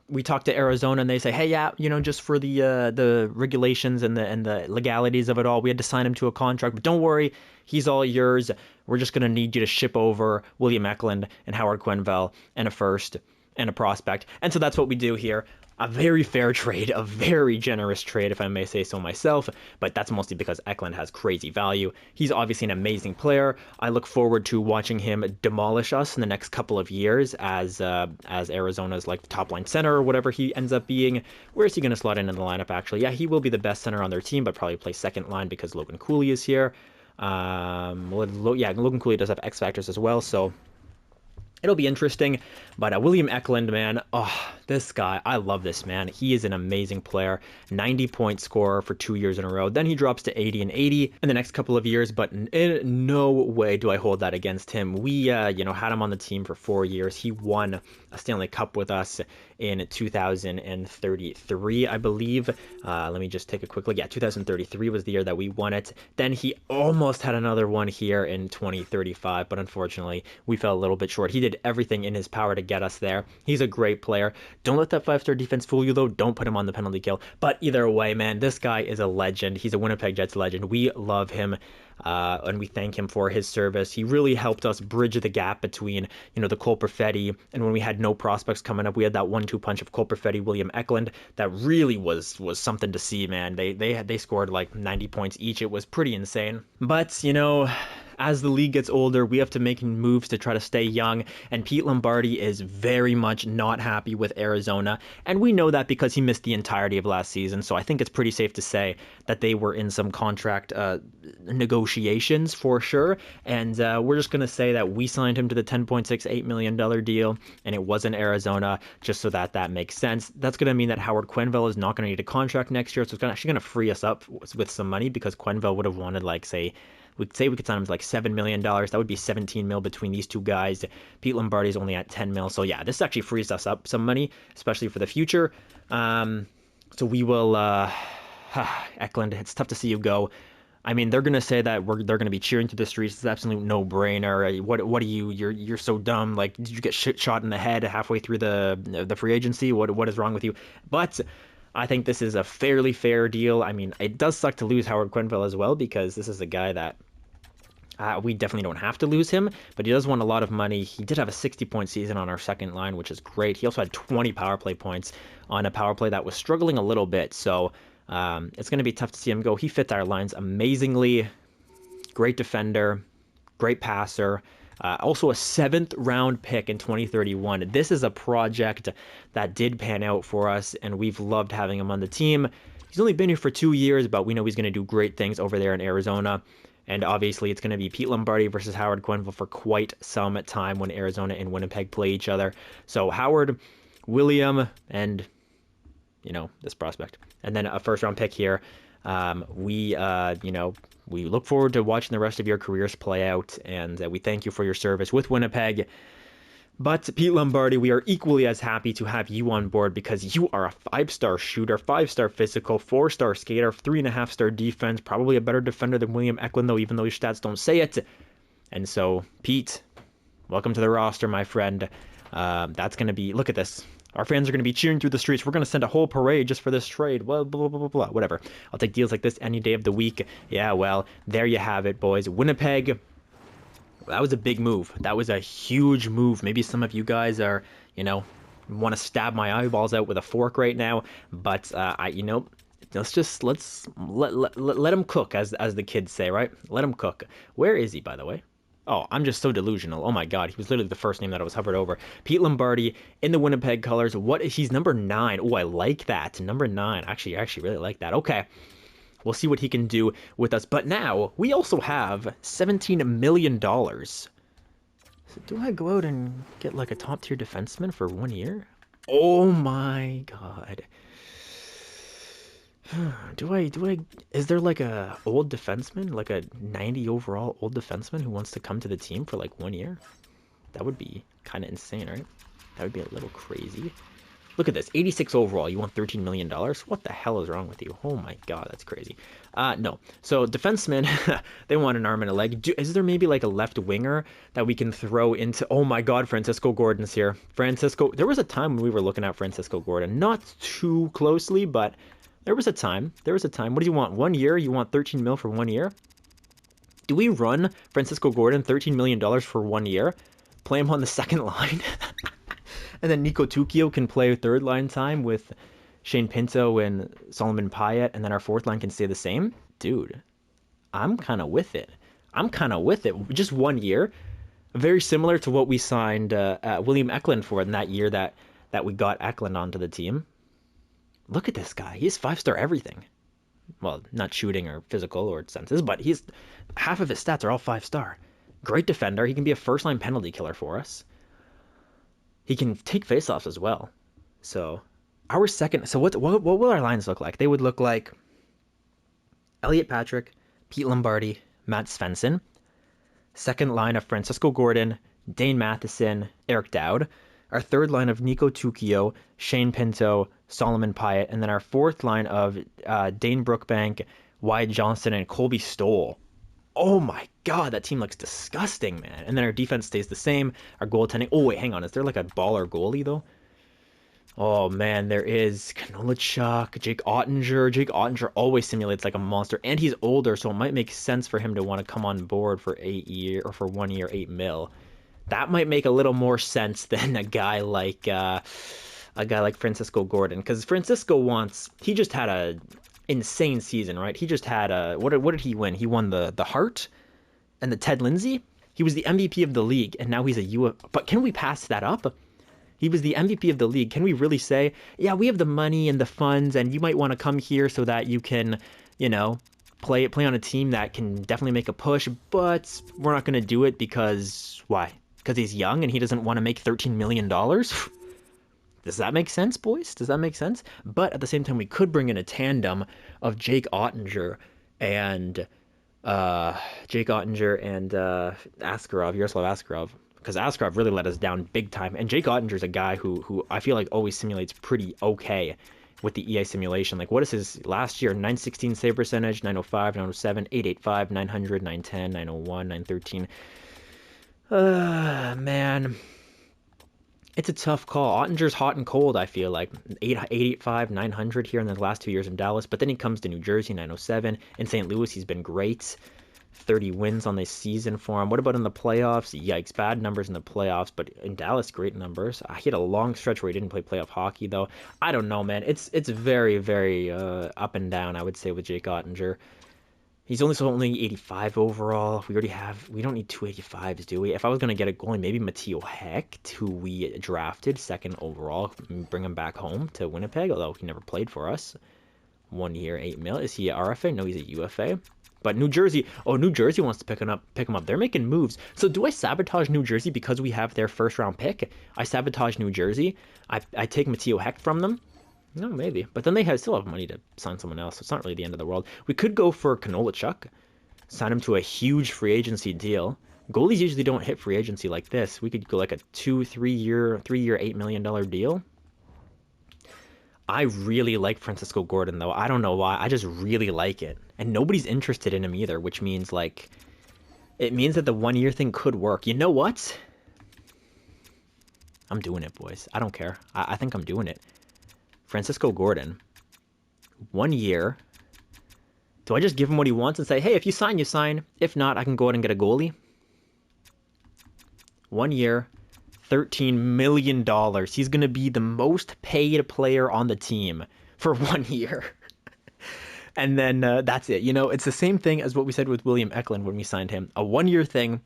we talk to Arizona, and they say, hey, yeah, just for the regulations and the legalities of it all, we had to sign him to a contract, but don't worry, he's all yours. We're just going to need you to ship over William Eklund and Howard Quenneville and a first and a prospect. And so that's what we do here. a very fair trade, a very generous trade, if I may say so myself, but that's mostly because Eklund has crazy value. He's obviously an amazing player. I look forward to watching him demolish us in the next couple of years as Arizona's like top line center or whatever he ends up being. Where is he going to slot in the lineup, actually? Yeah, he will be the best center on their team, but probably play second line because Logan Cooley is here. Yeah, Logan Cooley does have X factors as well, so it'll be interesting. But William Eklund, man, oh, this guy, I love this man. He is an amazing player, 90-point scorer for 2 years in a row. Then he drops to 80 and 80 in the next couple of years, but in no way do I hold that against him. We, had him on the team for 4 years. He won a Stanley Cup with us in 2033, I believe. Let me just take a quick look. Yeah, 2033 was the year that we won it. Then he almost had another one here in 2035, but unfortunately, we fell a little bit short. He did everything in his power to get us there. He's a great player. Don't let that 5-star defense fool you, though. Don't put him on the penalty kill. But either way, man, this guy is a legend. He's a Winnipeg Jets legend. We love him. And we thank him for his service. He really helped us bridge the gap between, the Cole Perfetti, and when we had no prospects coming up, we had that 1-2 punch of Cole Perfetti, William Eklund. That really was something to see, man. They scored like 90 points each. It was pretty insane. But, as the league gets older, we have to make moves to try to stay young, and Pete Lombardi is very much not happy with Arizona, and we know that because he missed the entirety of last season, so I think it's pretty safe to say that they were in some contract negotiations for sure, and we're just going to say that we signed him to the $10.68 million deal, and it wasn't Arizona, just so that makes sense. That's going to mean that Howard Quenneville is not going to need a contract next year, so it's actually going to free us up with some money, because Quenneville would have wanted, like, say we could sign him to like $7 million. That would be 17 mil between these two guys. Pete Lombardi's only at 10 mil. So yeah, this actually frees us up some money, especially for the future. So we will, Eklund, it's tough to see you go. I mean, they're gonna say that they're gonna be cheering through the streets. It's an absolute no-brainer. What are you? You're so dumb. Like, did you get shot in the head halfway through the free agency? What is wrong with you? But I think this is a fairly fair deal. I mean, it does suck to lose Howard Quenneville as well, because this is a guy that we definitely don't have to lose him, but he does want a lot of money. He did have a 60-point season on our second line, which is great. He also had 20 power play points on a power play that was struggling a little bit, so it's going to be tough to see him go. He fits our lines amazingly. Great defender, great passer. Also a 7th round pick in 2031. This is a project that did pan out for us, and we've loved having him on the team. He's only been here for 2 years, but we know he's going to do great things over there in Arizona. And obviously, it's going to be Pete Lombardi versus Howard Quenneville for quite some time when Arizona and Winnipeg play each other. So Howard, William, and, this prospect. And then a first-round pick here. We look forward to watching the rest of your careers play out, and we thank you for your service with Winnipeg. But Pete Lombardi, we are equally as happy to have you on board, because you are a 5-star shooter, 5-star physical, 4-star skater, 3.5-star defense, probably a better defender than William Eklund, though, even though your stats don't say it. And so, Pete, welcome to the roster, my friend. That's going to be, look at this. Our fans are going to be cheering through the streets. We're going to send a whole parade just for this trade. Well, blah, blah, blah, blah, whatever. I'll take deals like this any day of the week. Yeah, well, there you have it, boys. Winnipeg. That was a big move. That was a huge move. Maybe some of you guys are, want to stab my eyeballs out with a fork right now. But let's let him cook, as the kids say, right? Let him cook. Where is he, by the way? Oh, I'm just so delusional. Oh my God, he was literally the first name that I was hovered over. Pete Lombardi in the Winnipeg colors. He's number 9. Oh, I like that. Number 9. Actually, I actually really like that. Okay. We'll see what he can do with us. But now, we also have $17 million. So do I go out and get like a top-tier defenseman for 1 year? Oh my God. Is there like a old defenseman, like a 90 overall old defenseman who wants to come to the team for like 1 year? That would be kind of insane, right? That would be a little crazy. Look at this, 86 overall, you want $13 million? What the hell is wrong with you? Oh my God, that's crazy. No, so defensemen, they want an arm and a leg. Is there maybe like a left winger that we can throw into? Oh my God, Francisco Gordon's here. There was a time when we were looking at Francisco Gordon, not too closely, but there was a time. What do you want, 1 year? You want 13 mil for 1 year? Do we run Francisco Gordon $13 million for 1 year? Play him on the second line? And then Nico Tukio can play third line time with Shane Pinto and Solomon Pyatt, and then our fourth line can stay the same. Dude, I'm kind of with it. I'm kind of with it. Just 1 year, very similar to what we signed William Eklund for in that year that we got Eklund onto the team. Look at this guy. He's 5-star everything. Well, not shooting or physical or senses, but he's half of his stats are all 5-star. Great defender. He can be a first-line penalty killer for us. He can take faceoffs as well. So our second. So what will our lines look like? They would look like Elliot Patrick, Pete Lombardi, Matt Svensson. Second line of Francisco Gordon, Dane Matheson, Eric Dowd. Our third line of Nico Tukio, Shane Pinto, Solomon Pyatt, and then our fourth line of Dane Brookbank, Wyatt Johnston, and Colby Stoll. Oh my God, that team looks disgusting, man. And then our defense stays the same. Our goaltending. Oh wait, hang on. Is there like a baller goalie though? Oh man, there is Kanolachuk, Jake Ottinger. Jake Ottinger always simulates like a monster, and he's older, so it might make sense for him to want to come on board for 1 year, $8 million. That might make a little more sense than a guy like Francisco Gordon, because he just had a insane season, right? He just had what did he win? He won the Hart and the Ted Lindsay. He was the MVP of the league, and now he's but can we pass that up? He was the MVP of the league. Can we really say, yeah, we have the money and the funds, and you might want to come here so that you can, play on a team that can definitely make a push, but we're not going to do it because why? Because he's young and he doesn't want to make $13 million? Does that make sense, boys? Does that make sense? But at the same time, we could bring in a tandem of Jake Ottinger and Yaroslav Askarov. Because Askarov really let us down big time. And Jake Ottinger's a guy who I feel like always simulates pretty okay with the EA simulation. Like, what is his last year? 916 save percentage, 905, 907, 885, 900, 910, 901, 913. Man. It's a tough call. Ottinger's hot and cold, I feel like. 885, 900 here in the last 2 years in Dallas. But then he comes to New Jersey, 907. In St. Louis, he's been great. 30 wins on this season for him. What about in the playoffs? Yikes, bad numbers in the playoffs, but in Dallas, great numbers. He had a long stretch where he didn't play playoff hockey, though. I don't know, man. It's very, very up and down, I would say, with Jake Ottinger. He's only 85 overall. We don't need 285s, do we? If I was going to get a goalie, maybe Matteo Hecht, who we drafted second overall, bring him back home to Winnipeg, although he never played for us. 1 year, $8 million. Is he a RFA? No, he's a UFA. But New Jersey wants to pick him up. They're making moves. So do I sabotage New Jersey because we have their first round pick? I sabotage New Jersey. I take Matteo Hecht from them. No, maybe. But then they still have money to sign someone else. So it's not really the end of the world. We could go for Kanolachuk, sign him to a huge free agency deal. Goalies usually don't hit free agency like this. We could go like a 3 year, $8 million deal. I really like Francisco Gordon, though. I don't know why. I just really like it. And nobody's interested in him either, which means, it means that the 1 year thing could work. You know what? I'm doing it, boys. I don't care. I think I'm doing it. Francisco Gordon, 1 year. Do I just give him what he wants and say, hey, if you sign, you sign. If not, I can go out and get a goalie? 1 year. $13 million. He's going to be the most paid player on the team for 1 year. And then that's it. It's the same thing as what we said with William Eklund when we signed him. A 1 year thing,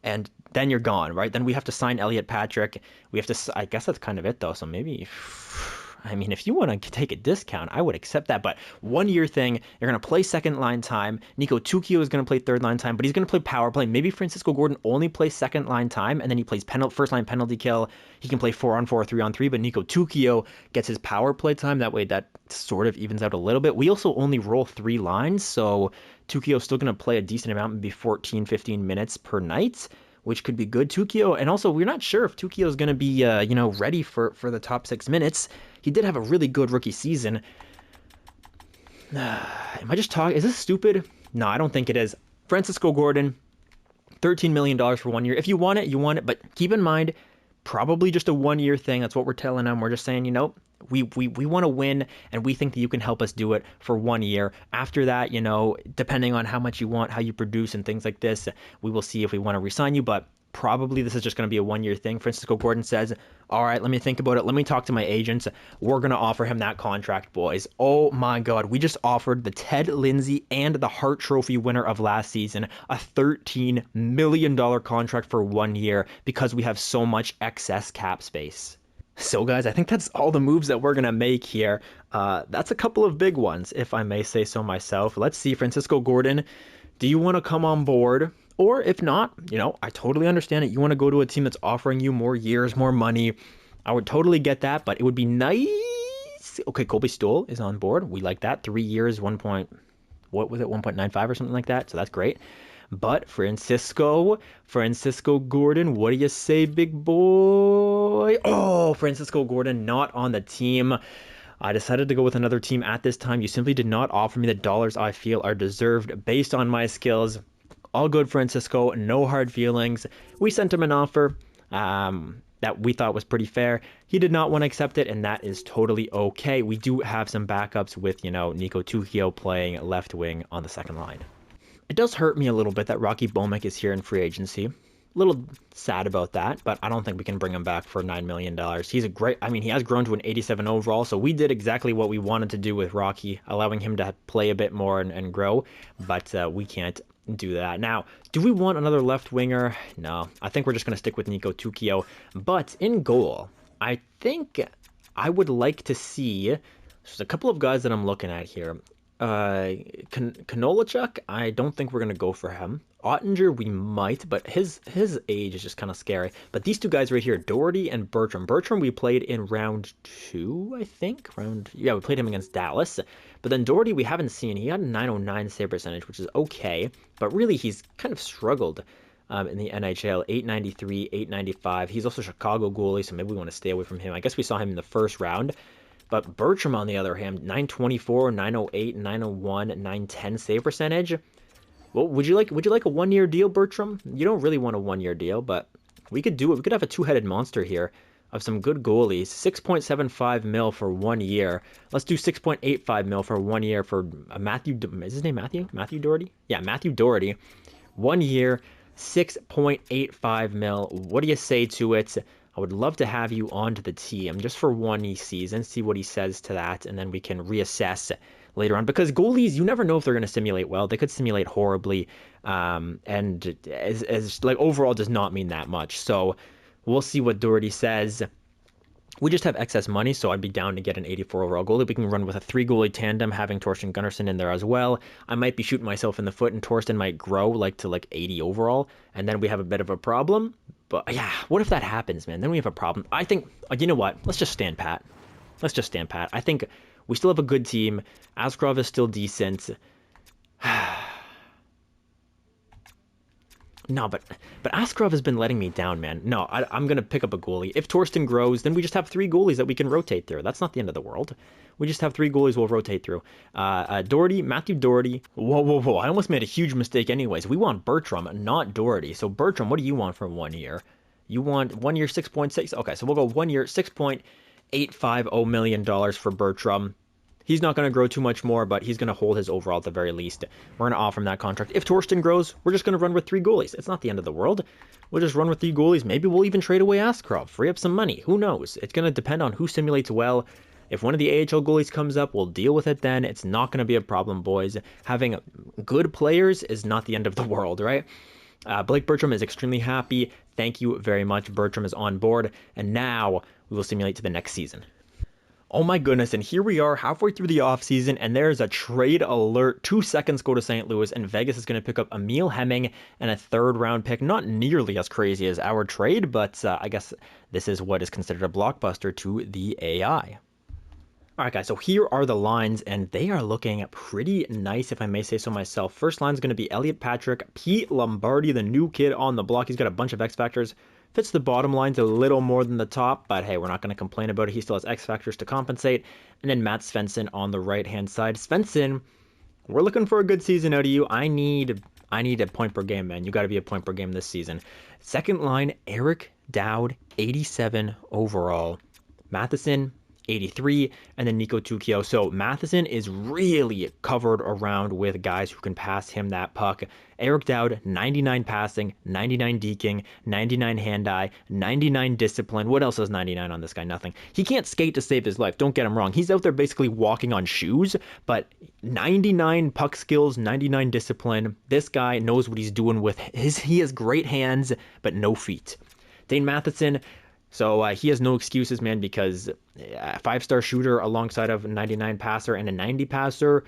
and then you're gone, right? Then we have to sign Elliot Patrick. I guess that's kind of it, though. So maybe, if you want to take a discount, I would accept that. But 1 year thing, you're going to play second line time. Nico Tukio is going to play third line time, but he's going to play power play. Maybe Francisco Gordon only plays second line time, and then he plays first line penalty kill. He can play 4-on-4, 3-on-3, but Nico Tukio gets his power play time. That way that sort of evens out a little bit. We also only roll 3 lines, so Tukio's still going to play a decent amount, maybe 14, 15 minutes per night, which could be good. Tukio, and also we're not sure if Tukio is going to be, ready for the top 6 minutes. He did have a really good rookie season. Am I just talking? Is this stupid? No, I don't think it is. Francisco Gordon, $13 million for 1 year. If you want it, you want it. But keep in mind, probably just a 1 year thing. That's what we're telling them. We're just saying, we want to win, and we think that you can help us do it for 1 year. After that, depending on how much you want, how you produce, and things like this, we will see if we want to resign you. But probably this is just going to be a one-year thing. Francisco Gordon says, all right, let me think about it. Let me talk to my agents. We're going to offer him that contract, boys. Oh my God. We just offered the Ted Lindsay and the Hart Trophy winner of last season a $13 million contract for 1 year because we have so much excess cap space. So guys, I think that's all the moves that we're going to make here. That's a couple of big ones, if I may say so myself. Let's see, Francisco Gordon, do you want to come on board? Or if not, I totally understand it. You want to go to a team that's offering you more years, more money. I would totally get that, but it would be nice. Okay, Colby Stoll is on board. We like that. 3 years, 1.95 or something like that. So that's great. But Francisco Gordon, what do you say, big boy? Oh, Francisco Gordon not on the team. I decided to go with another team at this time. You simply did not offer me the dollars I feel are deserved based on my skills. All good, Francisco. No hard feelings. We sent him an offer that we thought was pretty fair. He did not want to accept it, and that is totally okay. We do have some backups with, Nico Tukio playing left wing on the second line. It does hurt me a little bit that Rocky Bomek is here in free agency. A little sad about that, but I don't think we can bring him back for $9 million. He's a great, he has grown to an 87 overall, so we did exactly what we wanted to do with Rocky, allowing him to play a bit more and grow, but we can't do that. Now, do we want another left winger? No, I think we're just going to stick with Nico Tukio, but in goal, I think I would like to see, there's a couple of guys that I'm looking at here. Kanolachuk, I don't think we're going to go for him. Ottinger, we might, but his age is just kind of scary. But these two guys right here, Doherty and Bertram. Bertram, we played in round 2, I think. We played him against Dallas. But then Doherty, we haven't seen. He had a 909 save percentage, which is okay. But really, he's kind of struggled in the NHL. 893, 895. He's also a Chicago goalie, so maybe we want to stay away from him. I guess we saw him in the first round. But Bertram, on the other hand, 924, 908, 901, 910 save percentage. Well, would you like a 1-year deal, Bertram? You don't really want a 1-year deal, but we could do it. We could have a two-headed monster here of some good goalies. 6.75 mil for 1 year. Let's do 6.85 mil for 1 year for Matthew. Is his name Matthew? Matthew Doherty? Yeah, Matthew Doherty. 1 year, 6.85 mil. What do you say to it? I would love to have you onto the team just for 1 season, see what he says to that, and then we can reassess later on. Because goalies, you never know if they're going to simulate well. They could simulate horribly, and as overall does not mean that much. So we'll see what Doherty says. We just have excess money, so I'd be down to get an 84 overall goalie. We can run with a 3-goalie tandem, having Torsten Gunnarsson in there as well. I might be shooting myself in the foot, and Torsten might grow to 80 overall, and then we have a bit of a problem. But yeah, what if that happens, man? Then we have a problem. I think, you know what? Let's just stand pat. I think we still have a good team. Askarov is still decent. No, but Askarov has been letting me down, man. No, I'm going to pick up a goalie. If Torsten grows, then we just have 3 goalies that we can rotate through. That's not the end of the world. We just have 3 goalies we'll rotate through. Doherty, Matthew Doherty. Whoa. I almost made a huge mistake anyways. We want Bertram, not Doherty. So Bertram, what do you want for 1 year? You want 1 year, 6.6? Okay, so we'll go 1 year, $6.850 million for Bertram. He's not going to grow too much more, but he's going to hold his overall at the very least. We're going to offer him that contract. If Torsten grows, we're just going to run with 3 goalies. It's not the end of the world. We'll just run with 3 goalies. Maybe we'll even trade away Askarov, free up some money. Who knows? It's going to depend on who simulates well. If one of the AHL goalies comes up, we'll deal with it then. It's not going to be a problem, boys. Having good players is not the end of the world, right? Blake Bertram is extremely happy. Thank you very much. Bertram is on board. And now we will simulate to the next season. Oh my goodness, and here we are halfway through the offseason, and there's a trade alert. 2 seconds go to St. Louis, and Vegas is going to pick up Emil Hemming and a 3rd-round pick. Not nearly as crazy as our trade, but I guess this is what is considered a blockbuster to the AI. All right, guys, so here are the lines, and they are looking pretty nice, if I may say so myself. First line is going to be Elliot Patrick, Pete Lombardi, the new kid on the block. He's got a bunch of X factors. Fits the bottom lines a little more than the top, but hey, we're not going to complain about it. He still has X factors to compensate. And then Matt Svensson on the right-hand side. Svensson, we're looking for a good season out of you. I need a point per game, man. You got to be a point per game this season. Second line, Eric Dowd, 87 overall. Matheson, 83, and then Nico Tukio. So Matheson is really covered around with guys who can pass him that puck. Eric Dowd, 99 passing, 99 deking, 99 hand-eye, 99 discipline. What else is 99 on this guy? Nothing. He can't skate to save his life. Don't get him wrong. He's out there basically walking on shoes, but 99 puck skills, 99 discipline. This guy knows what he's doing with he has great hands, but no feet. Dane Matheson, so he has no excuses, man, because a 5-star shooter alongside of a 99 passer and a 90 passer,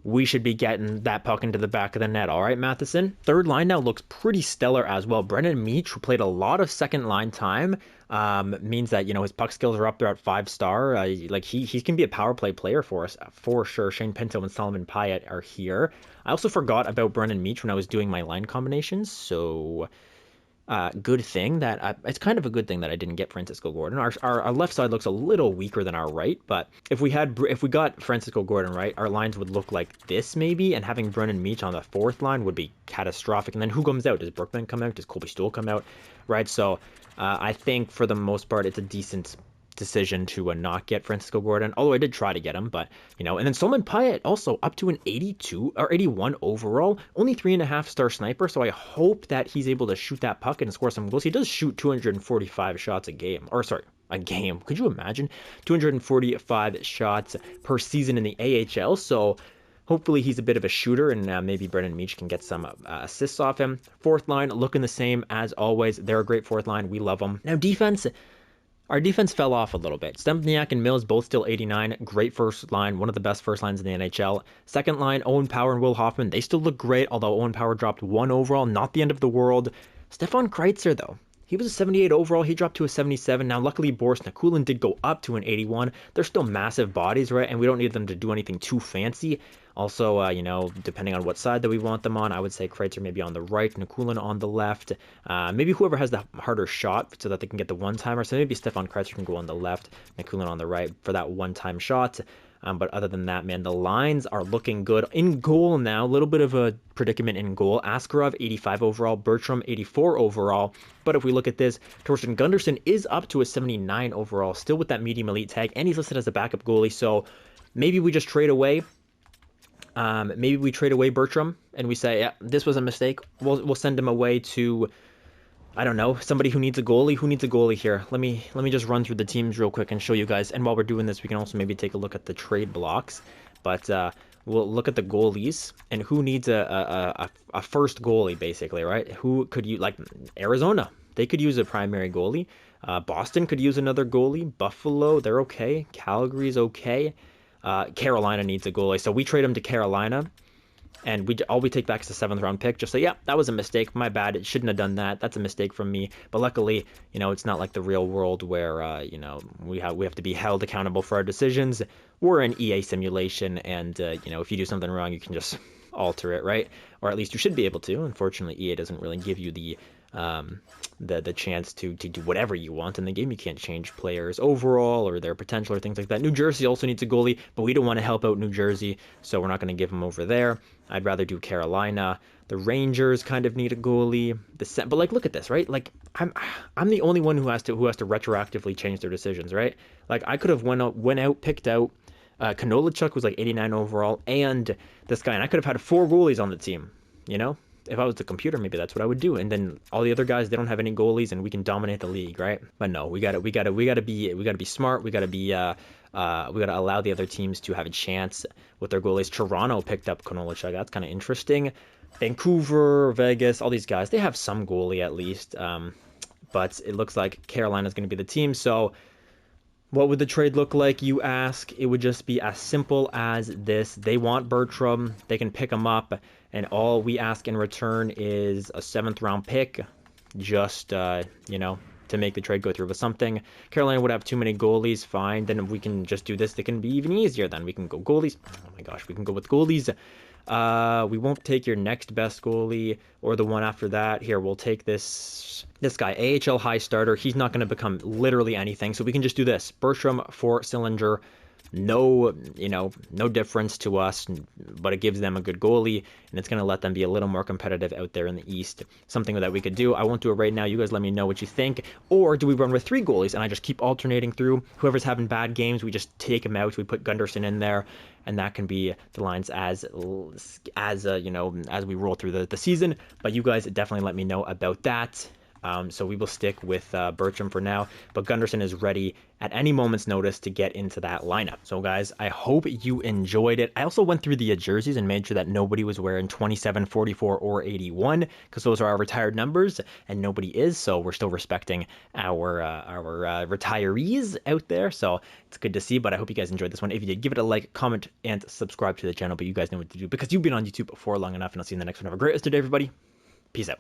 we should be getting that puck into the back of the net. All right, Matheson. Third line now looks pretty stellar as well. Brendan Meach, who played a lot of second line time, means that, his puck skills are up there at 5-star. He can be a power play player for us for sure. Shane Pinto and Solomon Pyatt are here. I also forgot about Brendan Meach when I was doing my line combinations, so good thing that it's kind of a good thing that I didn't get Francisco Gordon. Our left side looks a little weaker than our right, but if we got Francisco Gordon right, our lines would look like this maybe, and having Brendan Meach on the fourth line would be catastrophic. And then who comes out? Does Brookman come out? Does Colby Stool come out? Right. So I think for the most part it's a decent decision to not get Francisco Gordon, although I did try to get him, but and then Solomon Pyatt also up to an 82 or 81 overall, only 3.5-star sniper, so I hope that he's able to shoot that puck and score some goals. He does shoot 245 shots a game, could you imagine 245 shots per season in the AHL? So hopefully he's a bit of a shooter, and maybe Brendan Meach can get some assists off him. Fourth line looking the same as always. They're a great fourth line. We love them. Now defense, our defense fell off a little bit. Stempniak and Mills both still 89. Great first line. One of the best first lines in the NHL. Second line, Owen Power and Will Hoffman. They still look great, although Owen Power dropped 1 overall. Not the end of the world. Stefan Kreitzer, though. He was a 78 overall. He dropped to a 77. Now, luckily, Boris Nikulin did go up to an 81. They're still massive bodies, right? And we don't need them to do anything too fancy. Also, depending on what side that we want them on, I would say Kreitzer maybe on the right, Nikulin on the left. Maybe whoever has the harder shot so that they can get the one-timer. So maybe Stefan Kreitzer can go on the left, Nikulin on the right for that one-time shot. But other than that, man, the lines are looking good. In goal now, a little bit of a predicament in goal. Askarov, 85 overall. Bertram, 84 overall. But if we look at this, Torsten Gunderson is up to a 79 overall, still with that medium elite tag, and he's listed as a backup goalie. So maybe we just trade away. Maybe we trade away Bertram, and we say, yeah, this was a mistake. We'll send him away to, I don't know, somebody who needs a goalie. Who needs a goalie here? Let me just run through the teams real quick and show you guys. And while we're doing this, we can also maybe take a look at the trade blocks. But we'll look at the goalies and who needs a first goalie, basically, right? Who could you, like Arizona? They could use a primary goalie. Boston could use another goalie. Buffalo, they're okay. Calgary's okay. Carolina needs a goalie, so we trade him to Carolina, and all we take back is a 7th-round pick. Just say, yeah, that was a mistake. My bad. It shouldn't have done that. That's a mistake from me. But luckily, it's not like the real world where we have to be held accountable for our decisions. We're an EA simulation, and if you do something wrong, you can just alter it, right? Or at least you should be able to. Unfortunately, EA doesn't really give you the chance to do whatever you want in the game. You can't change players overall or their potential or things like that. New Jersey also needs a goalie, but we don't want to help out New Jersey, so we're not going to give them over there. I'd rather do Carolina. The Rangers kind of need a goalie. But look at this, right? Like I'm the only one who has to retroactively change their decisions, right? Like I could have went out, picked out Kanolichuk was like 89 overall, and this guy, and I could have had 4 goalies on the team, If I was the computer, maybe that's what I would do. And then all the other guys, they don't have any goalies, and we can dominate the league, right? But no, we gotta be smart. We gotta allow the other teams to have a chance with their goalies. Toronto picked up Konolichuk. That's kind of interesting. Vancouver, Vegas, all these guys, they have some goalie at least. But it looks like Carolina's going to be the team. So what would the trade look like, you ask? It would just be as simple as this. They want Bertram. They can pick him up. And all we ask in return is a 7th-round pick, just, to make the trade go through with something. Carolina would have too many goalies, fine. Then we can just do this. They can be even easier then. We can go goalies. Oh my gosh, we can go with goalies. We won't take your next best goalie or the one after that. Here, we'll take this guy, AHL high starter. He's not going to become literally anything, so we can just do this. Bertram for Sillinger. no, no difference to us, but it gives them a good goalie, and it's going to let them be a little more competitive out there in the East. Something that we could do. I won't do it right now. You guys let me know what you think. Or do we run with 3 goalies and I just keep alternating through? Whoever's having bad games, we just take him out. We put Gunderson in there, and that can be the lines as we roll through the season. But you guys definitely let me know about that. So we will stick with Bertram for now, but Gunderson is ready at any moment's notice to get into that lineup. So guys, I hope you enjoyed it. I also went through the jerseys and made sure that nobody was wearing 27, 44, or 81, because those are our retired numbers, and nobody is, so we're still respecting our retirees out there. So it's good to see, but I hope you guys enjoyed this one. If you did, give it a like, comment, and subscribe to the channel, but you guys know what to do because you've been on YouTube for long enough, and I'll see you in the next one. Have a great rest of the day, everybody. Peace out.